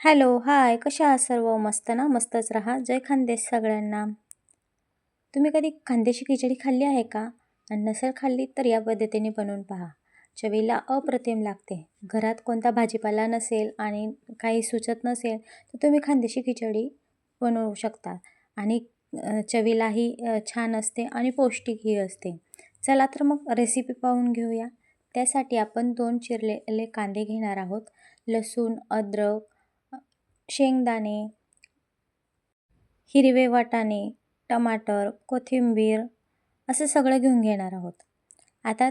Hello, हाय. कशा आहात सर्व? मस्त ना? मस्तच राहा. जय खानदेश सगळ्यांना. तुम्ही कधी खानदेशी खिचडी खाल्ली आहे का? आणि नसेल खाल्ली तर या पद्धतीने बनवून पहा. चवीला अप्रतिम लागते. घरात कोणता भाजीपाला नसेल आणि काही सुचत नसेल तर तुम्ही खानदेशी खिचडी बनवू शकता. आणि चवीलाही छान असते आणि पौष्टिकही असते. चला तर मग रेसिपी पाहून घेऊया. त्यासाठी आपण 2 चिरलेले कांदे घेणार आहोत. लसूण, अद्रक, शेंगदाणे, हिरवे वाटाणे, टमाटर, कोथिंबीर असं सगळं घेऊन घेणार आहोत. आता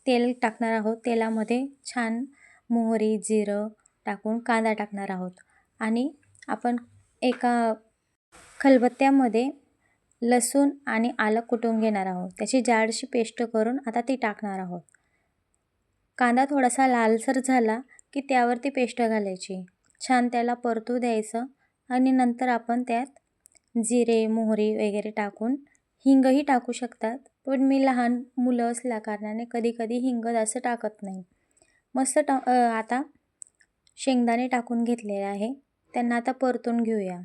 तेल टाकणार आहोत. तेलामध्ये छान मोहरी, जिरं टाकून कांदा टाकणार आहोत आणि आपण एका खलबत्त्यामध्ये लसूण आणि आलं कुटून घेणार आहोत. त्याची जाडशी पेस्ट करून आता ती टाकणार आहोत. कांदा थोडासा लालसर झाला की त्यावरती पेस्ट घालायची. छान त्याला परतू द्यायचं आणि नंतर आपण त्यात जिरे, मोहरी वगैरे टाकून हिंगही टाकू शकतात. पण मी लहान मुलं असल्या कारणाने कधी हिंग जास्त टाकत नाही. आता शेंगदाणे टाकून घेतलेले आहे. त्यांना आता परतून घेऊया.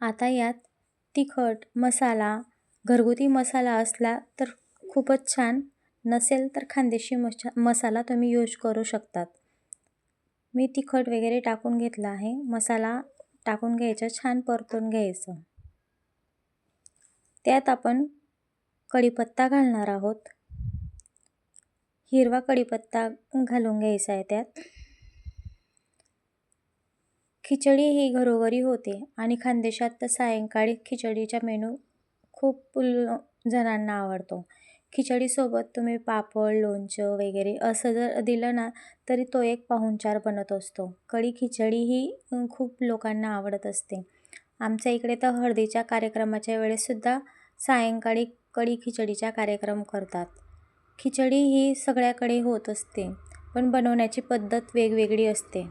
आता यात तिखट मसाला, घरगुती मसाला असला तर खूपच छान, नसेल तर खानदेशी मसाला तुम्ही यूज करू शकतात. मी तिखट वगैरे टाकून घेतला आहे. मसाला टाकून घ्यायचा, छान परतून घ्यायचं. त्यात आपण कढीपत्ता घालणार आहोत. हिरवा कढीपत्ता घालून घ्यायचा आहे त्यात. खिचडी ही घरोघरी होते आणि खानदेशात तर सायंकाळी खिचडीचा मेनू खूप जणांना आवडतो. खिचडीसोबत तुम्ही पापड, लोणचं वगैरे असं जर दिलं ना तरी तो एक पाहुणचार बनत असतो. कढी खिचडी ही खूप लोकांना आवडत असते. आमच्या इकडे तर हळदीच्या कार्यक्रमाच्या वेळेससुद्धा सायंकाळी कढी खिचडीचा कार्यक्रम करतात. खिचडी ही सगळ्याकडे होत असते, पण बनवण्याची पद्धत वेगवेगळी असते.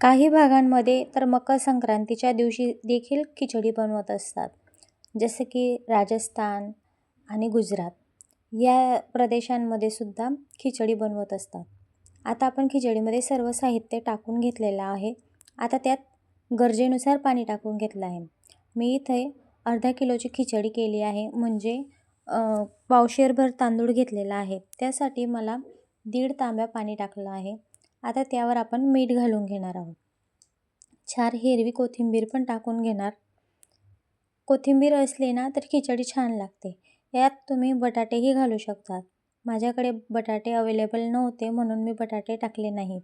काही भागांमध्ये तर मकर संक्रांतीच्या दिवशी देखील खिचडी बनवत असतात. जसे की राजस्थान आणि गुजरात या प्रदेशांमध्ये सुद्धा खिचडी बनवत असतात. आता आपण खिचडीमध्ये सर्व साहित्य टाकून घेतलेलं आहे. आता त्यात गरजेनुसार पाणी टाकून घेतलं आहे. मी इथे अर्धा किलोची खिचडी केली आहे, म्हणजे पावशेरभर तांदूळ घेतलेला आहे. त्यासाठी मला 1.5 तांब्या पाणी टाकलं आहे. आता त्यावर आपण मीठ घालून घेणार आहोत. 4 हिरवी कोथिंबीर पण टाकून घेणार. कोथिंबीर असली ना तर खिचडी छान लागते. यात तुम्ही बटाटेही घालू शकतात. माझ्याकडे बटाटे अवेलेबल नव्हते म्हणून मी बटाटे टाकले नाहीत.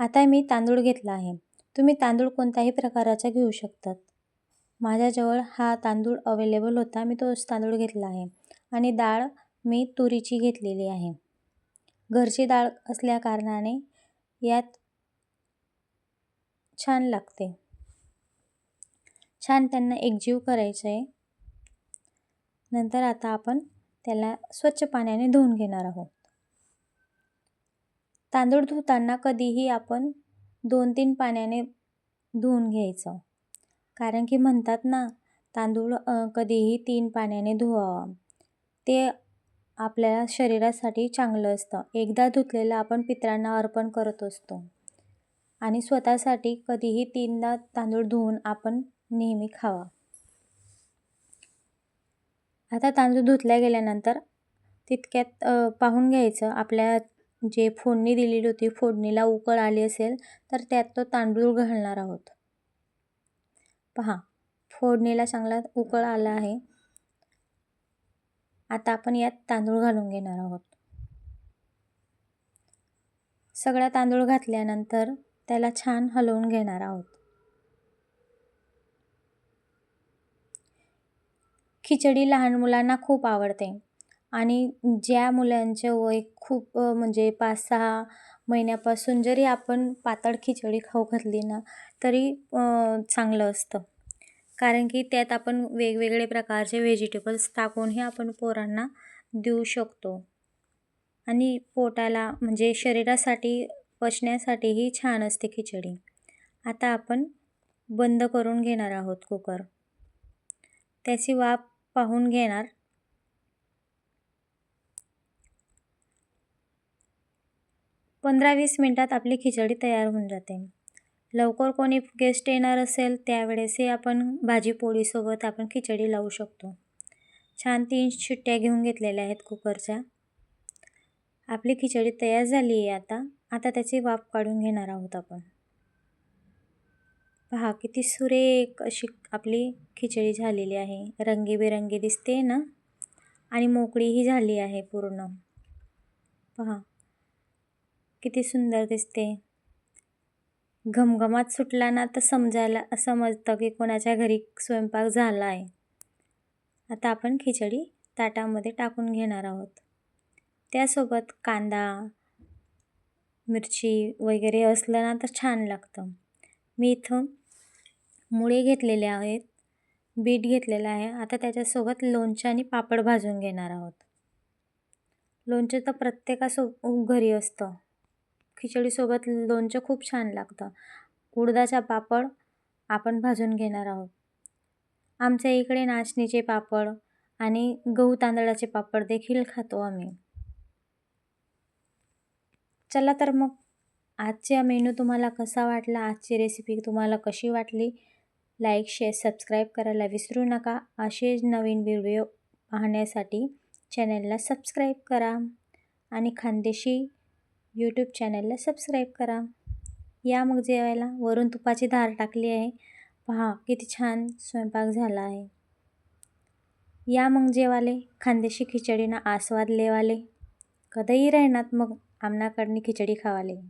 आता मी तांदूळ घेतला आहे. तुम्ही तांदूळ कोणत्याही प्रकाराचा घेऊ शकतात. माझ्याजवळ हा तांदूळ अवेलेबल होता, मी तोच तांदूळ घेतला आहे. आणि डाळ मी तुरीची घेतलेली आहे. घरची डाळ असल्या कारणाने यात छान लागते. छान त्यांना एकजीव करायचं आहे. नंतर आता आपण त्याला स्वच्छ पाण्याने धुवून घेणार आहोत. तांदूळ धुताना कधीही आपण 2-3 पाण्याने धुवून घ्यायचं. कारण की म्हणतात ना, तांदूळ कधीही 3 पाण्याने धुवावा. ते आपल्या शरीरासाठी चांगलं असतं. एकदा धुतलेलं आपण पितरांना अर्पण करत असतो आणि स्वतःसाठी कधीही 3दा तांदूळ धुवून आपण नेहमी खावा. आता तांदूळ धुतल्या गेल्यानंतर तितक्यात पाहून घ्यायचं, आपल्या जे फोडणी दिलेली होती, फोडणीला उकळ आली असेल तर त्यात तो तांदूळ घालणार आहोत. पहा, फोडणीला चांगला उकळ आला आहे. आता आपण यात तांदूळ घालून घेणार आहोत. सगळा तांदूळ घातल्यानंतर त्याला छान हलवून घेणार आहोत. खिचडी लहान मुलांना खूप आवडते आणि ज्या मुलांचे वय खूप म्हणजे 5-6 महिन्यापासून जरी आपण पातळ खिचडी खाऊ घातली ना तरी चांगलं असतं. कारण की त्यात आपण वेगवेगळे प्रकारचे व्हेजिटेबल्स टाकूनही आपण पोरांना देऊ शकतो आणि पोटाला म्हणजे शरीरासाठी पचण्यासाठीही छान असते खिचडी. आता आपण बंद करून घेणार आहोत कुकर. त्याची वाफ पाहून घेणार. पंधरा 20 मिनिटात आपली खिचडी तयार होऊन जाते. लवकर कोणी गेस्ट येणार असेल त्यावेळेसही आपण भाजी पोळीसोबत आपण खिचडी लावू शकतो. छान 3 शिट्ट्या घेऊन घेतलेल्या आहेत कुकरच्या. आपली खिचडी तयार झाली आहे आता. आता त्याची वाफ काढून घेणार आहोत आपण. पहा किती सुरेख अशी आपली खिचडी झालेली आहे. रंगीबेरंगी दिसते ना आणि मोकळीही झाली आहे पूर्ण. पहा किती सुंदर दिसते. घमघमाट सुटला ना तर समजतं की कोणाच्या घरी स्वयंपाक झाला आहे. आता आपण खिचडी ताटामध्ये टाकून घेणार आहोत. त्यासोबत कांदा, मिरची वगैरे असलं ना तर छान लागतं. मी इथं मुळे घेतलेले आहेत, बीट घेतलेलं आहे. आता त्याच्यासोबत लोणचं आणि पापड भाजून घेणार आहोत. लोणचं तर घरी असतं. खिचडीसोबत लोणचं खूप छान लागतं. उडदाचा पापड आपण भाजून घेणार आहोत. आमच्या इकडे नाचणीचे पापड आणि गहू तांदळाचे पापड देखील खातो आम्ही. चला तर मग आजचा मेनू तुम्हाला कसा वाटला, आजची रेसिपी तुम्हाला कशी वाटली, लाईक, शेअर, सबस्क्राईब करायला विसरू नका. असेच नवीन व्हिडिओ पाहण्यासाठी चॅनलला सबस्क्राईब करा आणि खानदेशी यूट्यूब चॅनलला सबस्क्राईब करा. या मग जेवायला. वरून तुपाची धार टाकली आहे. पहा किती छान स्वयंपाक झाला आहे. या मग जेवाले. खानदेशी खिचडीना आस्वाद लेवाले. कधीही राहणार मग आमनाकडनी खिचडी खावाले.